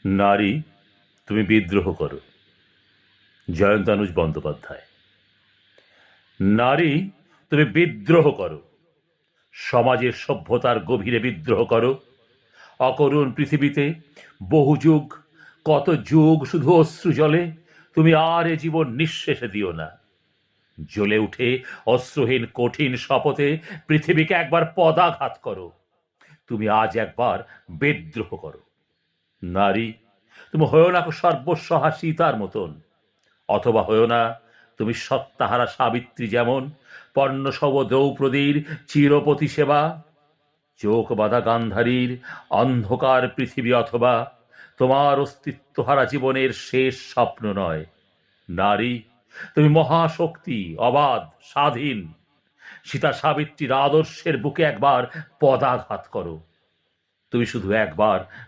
নারী, তুমি বিদ্রোহ করো। জয়ন্তানুজ বন্দ্যোপাধ্যায়। নারী, তুমি বিদ্রোহ করো। সমাজের সভ্যতার গভীরে বিদ্রোহ করো। অকরুণ পৃথিবীতে বহু যুগ, কত যুগ শুধু অশ্রু জলে, তুমি আর এ জীবন নিঃশেষে দিও না। জ্বলে উঠে অশ্রুহীন কঠিন শপথে পৃথিবীকে একবার পদাঘাত করো। তুমি আজ একবার বিদ্রোহ করো। নারী, তুমি হয়েও না সর্বস্বহা সীতার মতন, অথবা হয়েও না তুমি সত্তাহারা সাবিত্রী, যেমন পর্ণশব দ্রৌপদীর চিরপতি সেবা, চোখ বাঁধা গান্ধারীর অন্ধকার পৃথিবী, অথবা তোমার অস্তিত্বহারা জীবনের শেষ স্বপ্ন নয়। নারী, তুমি মহাশক্তি, অবাধ, স্বাধীন। সীতা সাবিত্রীর আদর্শের বুকে একবার পদাঘাত করো। তুমি শুধু একবার